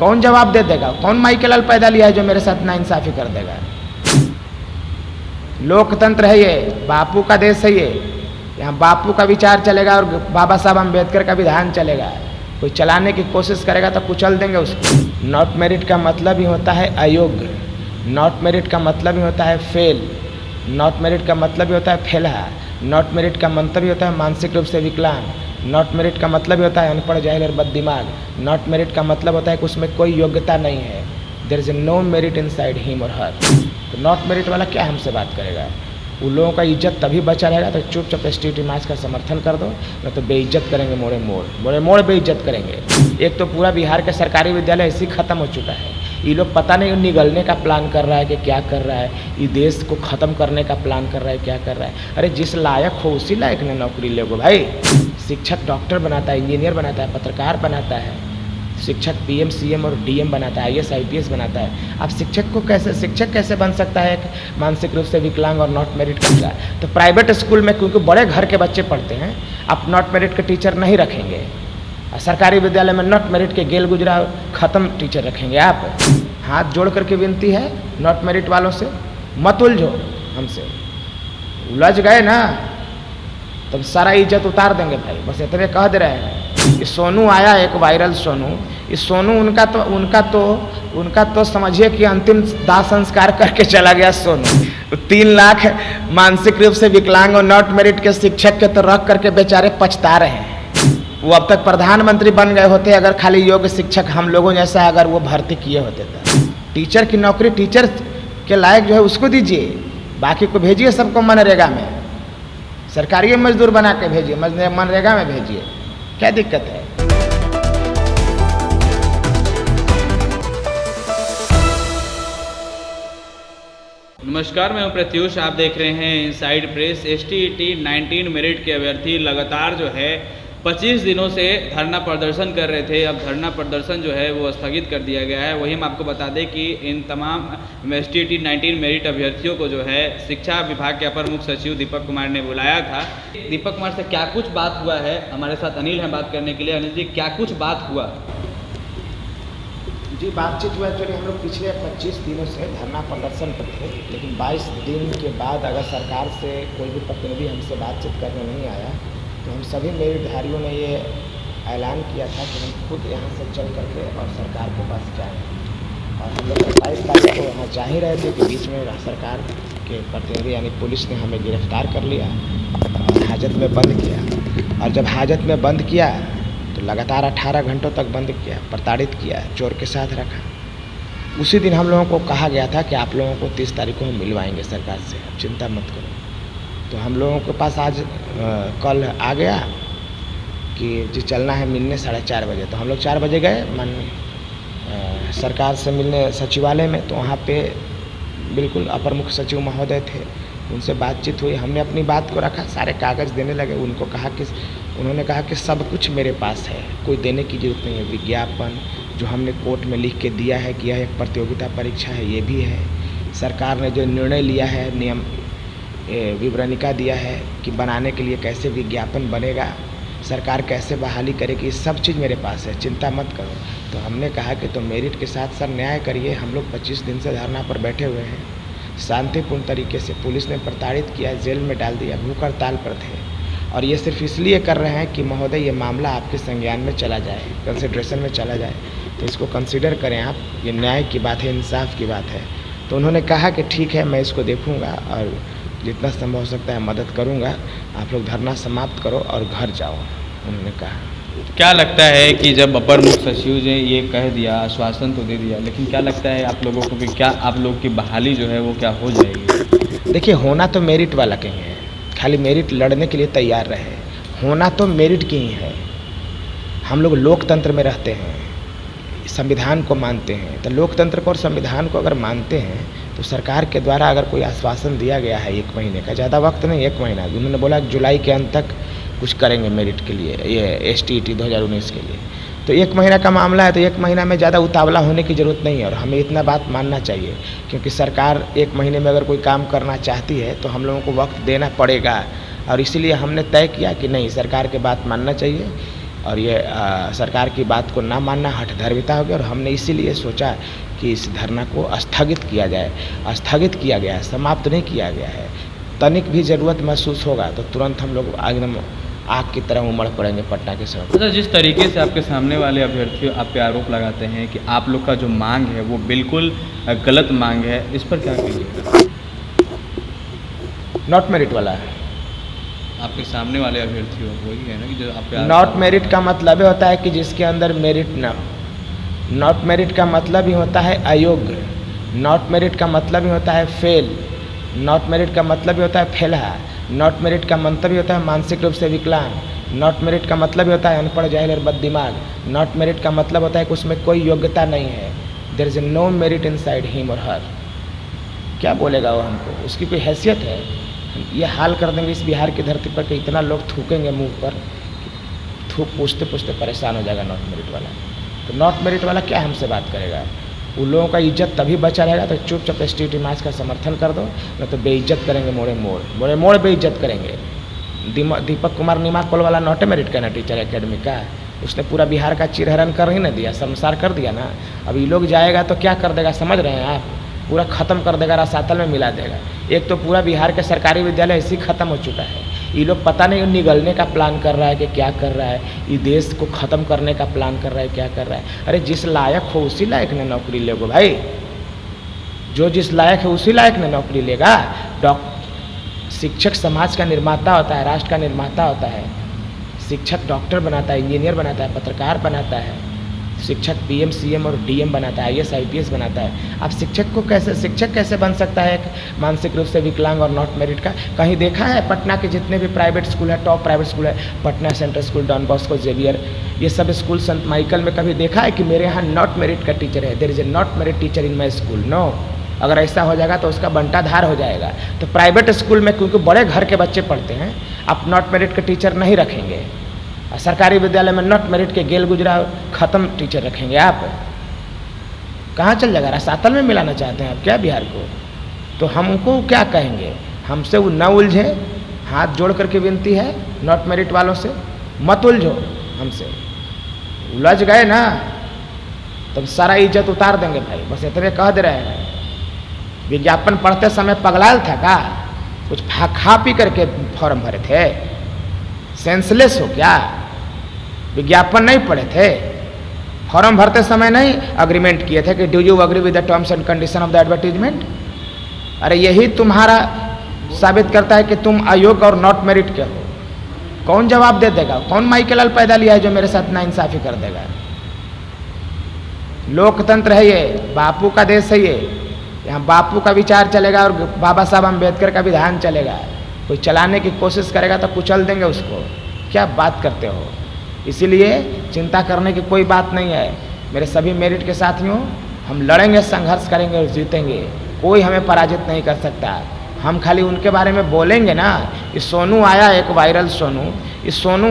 कौन जवाब दे देगा? कौन माई के लाल पैदा लिया है जो मेरे साथ नाइंसाफ़ी कर देगा? लोकतंत्र है ये, बापू का देश है ये। यहाँ बापू का विचार चलेगा और बाबा साहब अम्बेडकर का विधान चलेगा। कोई चलाने की कोशिश करेगा तो कुचल देंगे उसको। नॉट मेरिट का मतलब ही होता है अयोग्य, नॉट मेरिट का मतलब ही होता है फेल, नॉट मेरिट का मतलब ही होता है फेला, नॉट मेरिट का मतलब ही होता है मानसिक रूप से विकलांग, नॉट मेरिट का मतलब ही होता है अनपढ़, जाहिल और बददिमाग, नॉट मेरिट का मतलब होता है कि उसमें कोई योग्यता नहीं है। There is no merit inside him और हर। तो नॉट मेरिट वाला क्या हमसे बात करेगा? उन लोगों का इज्जत तभी बचा रहेगा तो चुपचाप एसटीटी मार्च का समर्थन कर दो, न तो बेइज्जत करेंगे, मोड़े मोड़ बेइज्जत करेंगे। एक तो पूरा बिहार का सरकारी विद्यालय ऐसे ही ख़त्म हो चुका है। ये लोग पता नहीं निगलने का प्लान कर रहा है कि क्या कर रहा है, ये देश को ख़त्म करने का प्लान कर रहा है, क्या कर रहा है। अरे जिस लायक हो उसी लायक ने नौकरी लोगे भाई। शिक्षक डॉक्टर बनाता है, इंजीनियर बनाता है, पत्रकार बनाता है, शिक्षक पीएम सीएम और डीएम बनाता है, आईएएस आईपीएस बनाता है। अब शिक्षक कैसे बन सकता है एक मानसिक रूप से विकलांग और नॉट मेरिट का? तो प्राइवेट स्कूल में क्योंकि बड़े घर के बच्चे पढ़ते हैं, आप नॉट मेरिट के टीचर नहीं रखेंगे। सरकारी विद्यालय में नॉट मेरिट के गेल गुजरा ख़त्म टीचर रखेंगे आप। हाथ जोड़ करके विनती है नॉट मेरिट वालों से, मत उलझो हमसे। उलझ गए ना तब सारा इज्जत उतार देंगे भाई। बस इतने कह दे रहे हैं। ये सोनू आया, एक वायरल सोनू, इस सोनू उनका तो समझिए कि अंतिम दाह संस्कार करके चला गया सोनू। 3 लाख मानसिक रूप से विकलांग और नॉट मेरिट के शिक्षक के तो रख करके बेचारे पछता रहे हैं। वो अब तक प्रधानमंत्री बन गए होते अगर खाली योग्य शिक्षक हम लोगों जैसा अगर वो भर्ती किए होते तो। टीचर की नौकरी टीचर के लायक जो है उसको दीजिए, बाकी को भेजिए सबको मनरेगा में, सरकारी मजदूर बना के भेजिए, मनरेगा में भेजिए, क्या दिक्कत है? नमस्कार, मैं हूं प्रत्युष। आप देख रहे हैं इनसाइड प्रेस। एसटीईटी 19 मेरिट के अभ्यर्थी लगातार जो है 25 दिनों से धरना प्रदर्शन कर रहे थे। अब धरना प्रदर्शन जो है वो स्थगित कर दिया गया है। वहीं हम आपको बता दें कि इन तमाम एसटीईटी 19 मेरिट अभ्यर्थियों को जो है शिक्षा विभाग के अपर मुख्य सचिव दीपक कुमार ने बुलाया था। दीपक कुमार से क्या कुछ बात हुआ है, हमारे साथ अनिल हैं बात करने के लिए। अनिल जी, क्या कुछ बात हुआ? जी, बातचीत हुआ। एक्चुअली हम लोग पिछले 25 दिनों से धरना प्रदर्शन पर थे, लेकिन 22 दिन के बाद अगर सरकार से कोई भी प्रतिनिधि हमसे बातचीत करने नहीं आया तो हम सभी मेरिटधारियों ने ये ऐलान किया था कि हम खुद यहाँ से चल करके और सरकार के पास जाएंगे। और हम लोग 27 तारीख को वहाँ जा ही रहे थे कि बीच में सरकार के प्रतिनिधि यानी पुलिस ने हमें गिरफ्तार कर लिया और हाजत में बंद किया। और जब हाजत में बंद किया तो लगातार 18 घंटों तक बंद किया, प्रताड़ित किया, चोर के साथ रखा। उसी दिन हम लोगों को कहा गया था कि आप लोगों को 30 तारीख को हम मिलवाएंगे सरकार से, आप चिंता मत करो। तो हम लोगों के पास आज कल आ गया कि जी चलना है मिलने 4:30 बजे। तो हम लोग 4 बजे गए सरकार से मिलने सचिवालय में। तो वहाँ पे बिल्कुल अपर मुख्य सचिव महोदय थे, उनसे बातचीत हुई, हमने अपनी बात को रखा, सारे कागज़ देने लगे। उन्होंने कहा कि सब कुछ मेरे पास है, कोई देने की ज़रूरत नहीं है। विज्ञापन जो हमने कोर्ट में लिख के दिया है कि यह एक प्रतियोगिता परीक्षा है, ये भी है। सरकार ने जो निर्णय लिया है, नियम विवरणिका दिया है कि बनाने के लिए कैसे विज्ञापन बनेगा, सरकार कैसे बहाली करेगी, ये सब चीज़ मेरे पास है, चिंता मत करो। तो हमने कहा कि तो मेरिट के साथ सर न्याय करिए। हम लोग 25 दिन से धरना पर बैठे हुए हैं, शांतिपूर्ण तरीके से पुलिस ने प्रताड़ित किया, जेल में डाल दिया, भूख हड़ताल पर थे। और ये सिर्फ इसलिए कर रहे हैं कि महोदय ये मामला आपके संज्ञान में चला जाए, कंसिडरेशन में चला जाए, तो इसको कंसिडर करें आप, ये न्याय की बात है, इंसाफ की बात है। तो उन्होंने कहा कि ठीक है, मैं इसको देखूँगा और जितना संभव हो सकता है मदद करूंगा, आप लोग धरना समाप्त करो और घर जाओ, उन्होंने कहा। क्या लगता है कि जब अपर मुख्य सचिव ने ये कह दिया, आश्वासन तो दे दिया, लेकिन क्या लगता है आप लोगों को कि क्या आप लोग की बहाली जो है वो क्या हो जाएगी? देखिए, होना तो मेरिट वाला कहीं है, खाली मेरिट लड़ने के लिए तैयार रहे, होना तो मेरिट की ही है। हम लोग लोकतंत्र में रहते हैं, संविधान को मानते हैं। तो लोकतंत्र को और संविधान को अगर मानते हैं तो सरकार के द्वारा अगर कोई आश्वासन दिया गया है 1 महीने का, ज़्यादा वक्त नहीं, 1 महीना, उन्होंने बोला जुलाई के अंत तक कुछ करेंगे मेरिट के लिए, ये एसटीईटी 2019 के लिए। तो 1 महीना का मामला है, तो 1 महीना में ज़्यादा उतावला होने की ज़रूरत नहीं है। और हमें इतना बात मानना चाहिए, क्योंकि सरकार 1 महीने में अगर कोई काम करना चाहती है तो हम लोगों को वक्त देना पड़ेगा। और इसीलिए हमने तय किया कि नहीं, सरकार की बात मानना चाहिए। और ये सरकार की बात को ना मानना हठधर्मिता हो गया। और हमने इसीलिए सोचा कि इस धरना को स्थगित किया जाए। स्थगित किया गया है, समाप्त नहीं किया गया है। तनिक भी ज़रूरत महसूस होगा तो तुरंत हम लोग एकदम आग की तरह उमड़ पड़ेंगे पटना के सड़क। अच्छा, जिस तरीके से आपके सामने वाले अभ्यर्थी आप पे आरोप लगाते हैं कि आप लोग का जो मांग है वो बिल्कुल गलत मांग है, इस पर क्या कहिएगा? नॉट मेरिट वाला आपके सामने वाले अभ्यर्थी हो वही है ना कि जो आप पे नॉट मेरिट का मतलब होता है कि जिसके अंदर मेरिट ना हो। नॉट मेरिट का मतलब ही होता है अयोग्य। नॉट मेरिट का मतलब ही होता है फेल। नॉट मेरिट का मतलब ही होता है फेलहा। नॉट मेरिट का मतलब ही होता है मानसिक रूप से विकलांग। नॉट मेरिट का मतलब ही होता है अनपढ़, जाहिल और बददिमाग। नॉट मेरिट का मतलब होता है कि उसमें कोई योग्यता नहीं है। There is no merit inside him और हर। क्या बोलेगा वो हमको? उसकी कोई हैसियत है? ये हाल कर देंगे इस बिहार की धरती पर कि इतना लोग थूकेंगे मुंह पर, थूक पूछते पूछते परेशान हो जाएगा नॉट मेरिट वाला। तो नॉट मेरिट वाला क्या हमसे बात करेगा? उन लोगों का इज्जत तभी बचा रहेगा तो चुपचाप एसटीटी मार्च का समर्थन कर दो, न तो बेइज्जत करेंगे मोड़े मोड़ बेइज्जत करेंगे। दीपक कुमार नीमाकोल वाला नॉट मेरिट का ना टीचर एकेडमी का, उसने पूरा बिहार का चिरहरण कर ही ना दिया, शर्मसार कर दिया ना। अब ये लोग जाएगा तो क्या कर देगा समझ रहे हैं आप? पूरा ख़त्म कर देगा, रसातल में मिला देगा। एक तो पूरा बिहार के सरकारी विद्यालय ऐसे ही ख़त्म हो चुका है। ये लोग पता नहीं निगलने का प्लान कर रहा है कि क्या कर रहा है, ये देश को ख़त्म करने का प्लान कर रहा है, क्या कर रहा है। अरे जिस लायक हो उसी लायक ने नौकरी लेगो भाई, जो जिस लायक है उसी लायक ने नौकरी लेगा। शिक्षक समाज का निर्माता होता है, राष्ट्र का निर्माता होता है। शिक्षक डॉक्टर बनाता है, इंजीनियर बनाता है, पत्रकार बनाता है। शिक्षक पीएम सीएम और डीएम बनाता है, आईएएस आईपीएस बनाता है। आप शिक्षक कैसे बन सकता है एक मानसिक रूप से विकलांग और नॉट मेरिट का? कहीं देखा है? पटना के जितने भी प्राइवेट स्कूल है, टॉप प्राइवेट स्कूल है, Patna central school, Don Bosco, Xavier, ये सब स्कूल संत माइकल में कभी देखा है कि मेरे यहाँ नॉट मेरिट का टीचर है? There is a not merit teacher in my school? No. अगर ऐसा हो जाएगा तो उसका बंटाधार हो जाएगा। तो प्राइवेट स्कूल में क्योंकि बड़े घर के बच्चे पढ़ते हैं, आप नॉट मेरिट के टीचर नहीं रखेंगे। सरकारी विद्यालय में नॉट मेरिट के गेल गुजरा खत्म टीचर रखेंगे आप? कहाँ चल जाएगा? रसातल में मिलाना चाहते हैं आप क्या बिहार को? तो हमको क्या कहेंगे? हमसे वो न उलझे, हाथ जोड़ करके विनती है नॉट मेरिट वालों से, मत उलझो हमसे। उलझ गए ना तब सारा इज्जत उतार देंगे भाई। बस इतने कह दे रहे हैं। विज्ञापन पढ़ते समय पगलाल था का? कुछ खा पी करके फॉर्म भरे थे? सेंसलेस हो क्या? विज्ञापन नहीं पढ़े थे? फॉर्म भरते समय नहीं अग्रीमेंट किए थे कि do you agree with the terms and condition of the advertisement? अरे यही तुम्हारा साबित करता है कि तुम अयोग्य और नॉट मेरिट के हो। कौन जवाब दे देगा? कौन माइकल पैदा लिया है जो मेरे साथ नाइंसाफी कर देगा? लोकतंत्र है ये, बापू का देश है ये। यहाँ बापू का विचार चलेगा और बाबा साहब अम्बेडकर का विधान चलेगा। कोई चलाने की कोशिश करेगा तो कुचल देंगे उसको। क्या बात करते हो? इसीलिए चिंता करने की कोई बात नहीं है। मेरे सभी मेरिट के साथियों, हम लड़ेंगे, संघर्ष करेंगे और जीतेंगे। कोई हमें पराजित नहीं कर सकता। हम खाली उनके बारे में बोलेंगे ना। ये सोनू आया, एक वायरल सोनू, इस सोनू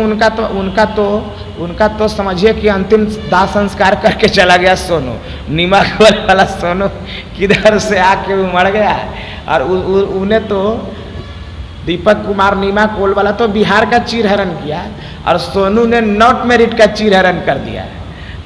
उनका तो समझिए कि अंतिम दाह संस्कार करके चला गया सोनू। नीमाकोल वाला सोनू किधर से आके उमड़ गया। और उन्हें तो दीपक कुमार नीमाकोल वाला तो बिहार का चीरहरण किया और सोनू ने नॉट मेरिट का चीरहरण कर दिया।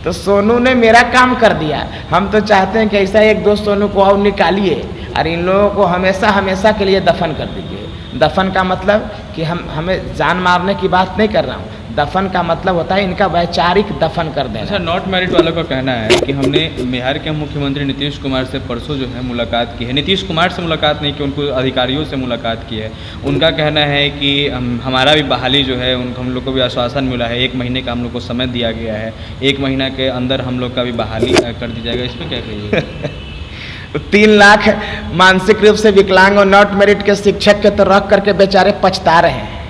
तो सोनू ने मेरा काम कर दिया। हम तो चाहते हैं कि ऐसा एक दो सोनू को और निकालिए और इन लोगों को हमेशा हमेशा के लिए दफन कर दीजिए। दफन का मतलब कि हमें जान मारने की बात नहीं कर रहा हूँ। दफन का मतलब होता है इनका वैचारिक दफन कर देना। अच्छा, नॉट मेरिट वालों का कहना है कि हमने बिहार के मुख्यमंत्री नीतीश कुमार से परसों जो है मुलाकात की है। नीतीश कुमार से मुलाकात नहीं की, उनको अधिकारियों से मुलाकात की है। उनका कहना है कि हमारा भी बहाली जो है हम लोग को भी आश्वासन मिला है, 1 महीने का हम लोग को समय दिया गया है, 1 महीना के अंदर हम लोग का भी बहाली कर दी जाएगा। इसमें क्या कहिए? 3 लाख मानसिक रूप से विकलांग और नॉट मेरिट के शिक्षक के तो रख करके बेचारे पछता रहे हैं।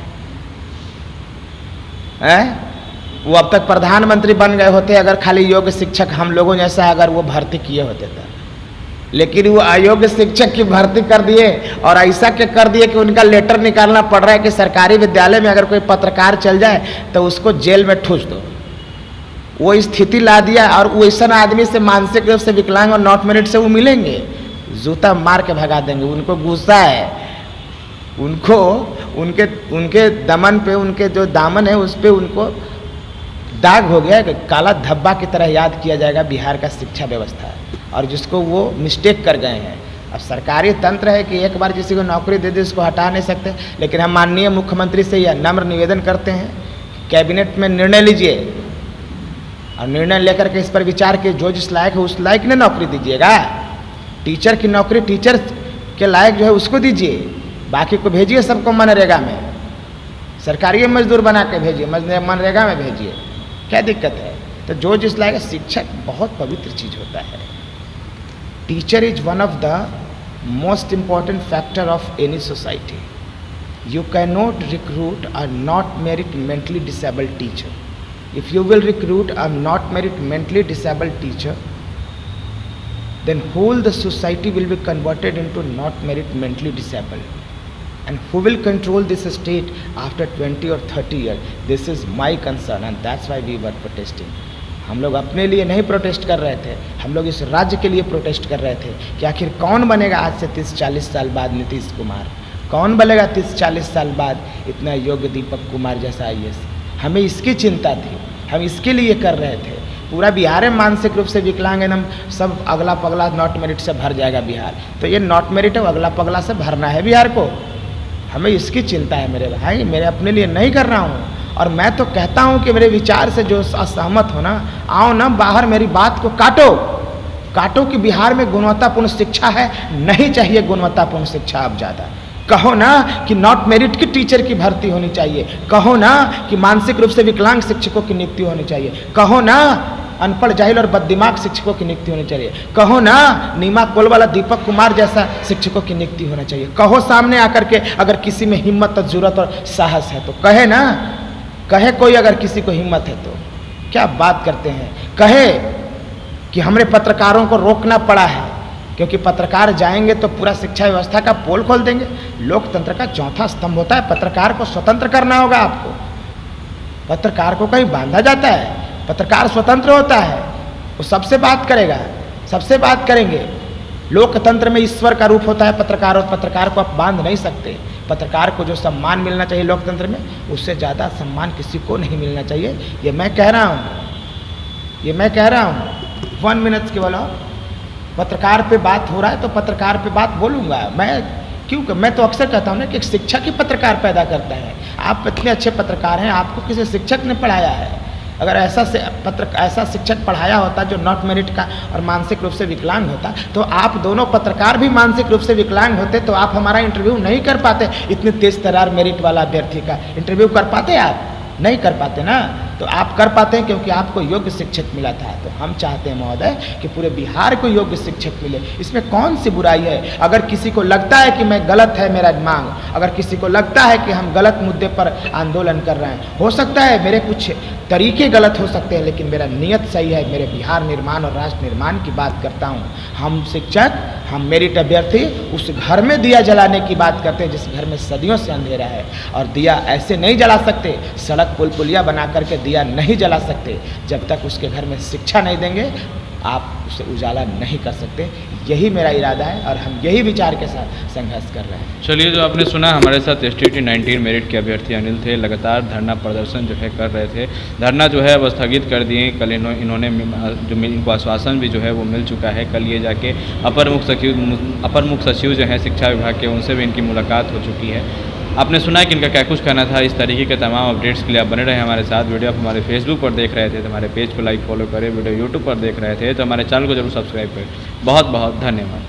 वो अब तक प्रधानमंत्री बन गए होते अगर खाली योग्य शिक्षक हम लोगों जैसा अगर वो भर्ती किए होते तो। लेकिन वो अयोग्य शिक्षक की भर्ती कर दिए और ऐसा के कर दिए कि उनका लेटर निकालना पड़ रहा है कि सरकारी विद्यालय में अगर कोई पत्रकार चल जाए तो उसको जेल में ठूस दो। वो स्थिति ला दिया। और वैसा आदमी से मानसिक रूप से विकलांग और नॉट मेरिट से वो मिलेंगे, जूता मार के भगा देंगे। उनको गुस्सा है, उनको उनके दमन पे, उनके जो दामन है उस पे उनको दाग हो गया, काला धब्बा की तरह याद किया जाएगा बिहार का शिक्षा व्यवस्था, और जिसको वो मिस्टेक कर गए हैं। अब सरकारी तंत्र है कि एक बार किसी को नौकरी दे दे उसको हटा नहीं सकते, लेकिन हम माननीय मुख्यमंत्री से यह नम्र निवेदन करते हैं, कैबिनेट में निर्णय लीजिए और निर्णय लेकर के इस पर विचार के जो जिस लायक है उस लायक ने नौकरी दीजिएगा। टीचर की नौकरी टीचर के लायक जो है उसको दीजिए, बाकी को भेजिए सबको मनरेगा में, सरकारी मजदूर बना के भेजिए, मनरेगा में भेजिए, क्या दिक्कत है। तो जो जिस लायक, शिक्षक बहुत पवित्र चीज़ होता है। Teacher is one of the most important factor of any society. You cannot recruit a not merit mentally disabled teacher. If you will recruit a not merit mentally disabled teacher, then whole the society will be converted into not merit mentally disabled. And who will control this state after 20 or 30 years? This is my concern and that's why we were protesting. हम लोग अपने लिए नहीं protest कर रहे थे, हम लोग इस राज्य के लिए प्रोटेस्ट कर रहे थे कि आखिर कौन बनेगा आज से 30-40 साल बाद नीतीश कुमार, कौन बनेगा 30-40 साल बाद इतना योग्य दीपक कुमार जैसा IAS। हमें इसकी चिंता थी, हम इसके लिए कर रहे थे। पूरा बिहार में मानसिक रूप से विकलांग एकदम सब अगला पगला नॉट मेरिट से भर जाएगा बिहार, तो ये नॉट मेरिट है, अगला पगला से भरना है बिहार को। हमें इसकी चिंता है मेरे भाई, मेरे अपने लिए नहीं कर रहा हूँ। और मैं तो कहता हूँ कि मेरे विचार से जो असहमत हो ना, आओ ना बाहर, मेरी बात को काटो कि बिहार में गुणवत्तापूर्ण शिक्षा है, नहीं चाहिए गुणवत्तापूर्ण शिक्षा अब ज़्यादा। कहो ना कि नॉट मेरिट की टीचर की भर्ती होनी चाहिए, कहो ना कि मानसिक रूप से विकलांग शिक्षकों की नियुक्ति होनी चाहिए, कहो ना अनपढ़ जाहिल और बददिमाग शिक्षकों की नियुक्ति होनी चाहिए, कहो ना नीमा कोल वाला दीपक कुमार जैसा शिक्षकों की नियुक्ति होना चाहिए। कहो सामने आकर के, अगर किसी में हिम्मत और जरूरत और साहस है तो कहे ना, कहे कोई अगर किसी को हिम्मत है तो। क्या बात करते हैं, कहे कि हमारे पत्रकारों को रोकना पड़ा है क्योंकि पत्रकार जाएंगे तो पूरा शिक्षा व्यवस्था का पोल खोल देंगे। लोकतंत्र का चौथा स्तंभ होता है, पत्रकार को स्वतंत्र करना होगा आपको। पत्रकार को कहीं बांधा जाता है? पत्रकार स्वतंत्र होता है, वो सबसे बात करेगा, सबसे बात करेंगे। लोकतंत्र में ईश्वर का रूप होता है पत्रकार, और पत्रकार को आप बांध नहीं सकते। पत्रकार को जो सम्मान मिलना चाहिए लोकतंत्र में, उससे ज़्यादा सम्मान किसी को नहीं मिलना चाहिए। ये मैं कह रहा हूँ, 1 मिनट के बोलो। पत्रकार पे बात हो रहा है तो पत्रकार पे बात बोलूँगा मैं तो अक्सर कहता हूँ ना कि एक शिक्षक ही पत्रकार पैदा करता है। आप इतने अच्छे पत्रकार हैं, आपको किसी शिक्षक ने पढ़ाया है। अगर ऐसा शिक्षक पढ़ाया होता जो नॉट मेरिट का और मानसिक रूप से विकलांग होता, तो आप दोनों पत्रकार भी मानसिक रूप से विकलांग होते तो आप हमारा इंटरव्यू नहीं कर पाते। इतने तेज तर्रार मेरिट वाला अभ्यर्थी का इंटरव्यू कर पाते? आप नहीं कर पाते ना। तो आप कर पाते हैं क्योंकि आपको योग्य शिक्षक मिला था। तो हम चाहते हैं महोदय कि पूरे बिहार को योग्य शिक्षक मिले। इसमें कौन सी बुराई है? अगर किसी को लगता है कि मैं गलत है मेरा मांग, अगर किसी को लगता है कि हम गलत मुद्दे पर आंदोलन कर रहे हैं, हो सकता है मेरे कुछ तरीके गलत हो सकते हैं, लेकिन मेरा नियत सही है। मेरे बिहार निर्माण और राष्ट्र निर्माण की बात करता हूँ। हम शिक्षक, हम मेरिट अभ्यर्थी उस घर में दिया जलाने की बात करते हैं जिस घर में सदियों से अंधेरा है। और दिया ऐसे नहीं जला सकते, सड़क पुल पुलिया बना करके दिया नहीं जला सकते। जब तक उसके घर में शिक्षा नहीं देंगे आप उसे उजाला नहीं कर सकते। यही मेरा इरादा है और हम यही विचार के साथ संघर्ष कर रहे हैं। चलिए, जो आपने सुना, हमारे साथ STT 19 मेरिट के अभ्यर्थी अनिल थे। लगातार धरना प्रदर्शन जो है कर रहे थे। धरना जो है अब स्थगित कर दिए। कल इन्होंने जो इनको आश्वासन भी जो है वो मिल चुका है। कल ये जाके अपर मुख्य सचिव जो है शिक्षा विभाग के, उनसे भी इनकी मुलाकात हो चुकी है। आपने सुना है कि इनका क्या कुछ कहना था। इस तरीके के तमाम अपडेट्स के लिए आप बने रहे हमारे साथ। वीडियो आप हमारे फेसबुक पर देख रहे थे तो हमारे पेज को लाइक फॉलो करें। वीडियो यूट्यूब पर देख रहे थे तो हमारे चैनल को जरूर सब्सक्राइब करें। बहुत बहुत धन्यवाद।